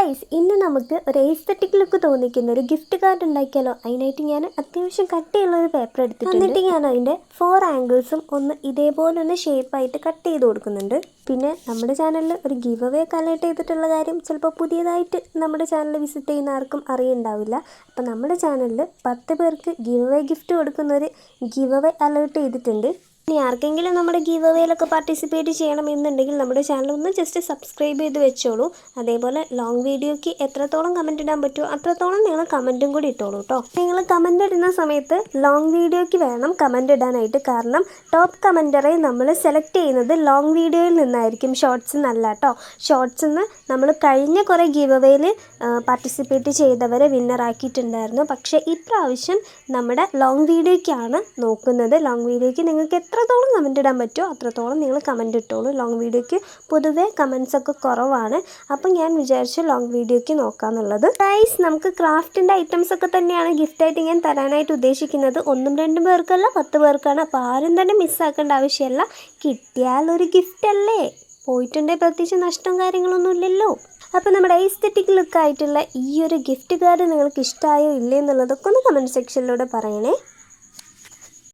Guys, ഇന്ന് നമുക്ക് ഒരു എസ്തെറ്റിക് ലുക്ക് തോന്നിക്കുന്ന ഒരു ഗിഫ്റ്റ് കാർഡ് ഉണ്ടാക്കിയാലോ. അതിനായിട്ട് ഞാൻ അത്യാവശ്യം കട്ടിയുള്ളൊരു പേപ്പർ എടുത്തിട്ടുണ്ട്. എന്നിട്ട് ഞാൻ അതിൻ്റെ 4 ആംഗിൾസും ഒന്ന് ഇതേപോലെ ഒന്ന് ഷേപ്പായിട്ട് കട്ട് ചെയ്ത് കൊടുക്കുന്നുണ്ട്. പിന്നെ നമ്മുടെ ചാനലിൽ ഒരു ഗിവ് അവേ കളക്ട് ചെയ്തിട്ടുള്ള കാര്യം ചിലപ്പോൾ പുതിയതായിട്ട് നമ്മുടെ ചാനൽ വിസിറ്റ് ചെയ്യുന്ന ആർക്കും അറിയുന്നുണ്ടാവില്ല. അപ്പോൾ നമ്മുടെ ചാനലിൽ 10 പേർക്ക് ഗിവ് അവേ ഗിഫ്റ്റ് കൊടുക്കുന്ന ഒരു ഗിവ് അവേ അലേർട്ട് ചെയ്തിട്ടുണ്ട്. ഇനി ആർക്കെങ്കിലും നമ്മുടെ ഗീവ് അവേയിലൊക്കെ പാർട്ടിസിപ്പേറ്റ് ചെയ്യണമെന്നുണ്ടെങ്കിൽ നമ്മുടെ ചാനൽ ഒന്ന് ജസ്റ്റ് സബ്സ്ക്രൈബ് ചെയ്ത് വെച്ചോളൂ. അതേപോലെ ലോങ് വീഡിയോയ്ക്ക് എത്രത്തോളം കമൻറ്റ് ഇടാൻ പറ്റുമോ അത്രത്തോളം നിങ്ങൾ കമൻറ്റും കൂടി ഇട്ടോളൂ കേട്ടോ. നിങ്ങൾ കമൻറ്റ് ഇടുന്ന സമയത്ത് ലോങ് വീഡിയോയ്ക്ക് വേണം കമൻറ്റ് ഇടാനായിട്ട്. കാരണം ടോപ്പ് കമൻറ്ററെ നമ്മൾ സെലക്ട് ചെയ്യുന്നത് ലോങ് വീഡിയോയിൽ നിന്നായിരിക്കും, ഷോർട്സിൽ നിന്നല്ല കേട്ടോ. ഷോർട്സിൽ നിന്ന് നമ്മൾ കഴിഞ്ഞ കുറേ ഗീവ് അവേയിൽ പാർട്ടിസിപ്പേറ്റ് ചെയ്തവരെ വിന്നറാക്കിയിട്ടുണ്ടായിരുന്നു. പക്ഷേ ഇപ്രാവശ്യം നമ്മുടെ ലോങ് വീഡിയോയ്ക്കാണ് നോക്കുന്നത്. ലോങ് വീഡിയോയ്ക്ക് നിങ്ങൾക്ക് എത്രത്തോളം കമൻറ്റ് ഇടാൻ പറ്റുമോ അത്രത്തോളം നിങ്ങൾ കമൻറ്റ് ഇട്ടോളൂ. ലോങ് വീഡിയോയ്ക്ക് പൊതുവേ കമൻസ് ഒക്കെ കുറവാണ്. അപ്പം ഞാൻ വിചാരിച്ചു ലോങ് വീഡിയോയ്ക്ക് നോക്കാമെന്നുള്ളത്. ഗൈസ്, നമുക്ക് ക്രാഫ്റ്റിൻ്റെ ഐറ്റംസ് ഒക്കെ തന്നെയാണ് ഗിഫ്റ്റായിട്ട് ഞാൻ തരാനായിട്ട് ഉദ്ദേശിക്കുന്നത്. 1-2 പേർക്കല്ല, 10 പേർക്കാണ്. അപ്പോൾ ആരും തന്നെ മിസ്സാക്കേണ്ട ആവശ്യമില്ല. കിട്ടിയാൽ ഒരു ഗിഫ്റ്റ് അല്ലേ, പോയിട്ടുണ്ടെങ്കിൽ പ്രത്യേകിച്ച് നഷ്ടവും കാര്യങ്ങളൊന്നും ഇല്ലല്ലോ. അപ്പോൾ നമ്മുടെ എസ്തെറ്റിക് ലുക്കായിട്ടുള്ള ഈ ഒരു ഗിഫ്റ്റ് കാർഡ് നിങ്ങൾക്ക് ഇഷ്ടമായോ ഇല്ലേ എന്നുള്ളതൊക്കെ ഒന്ന് കമൻറ്റ് സെക്ഷനിലൂടെ പറയണേ.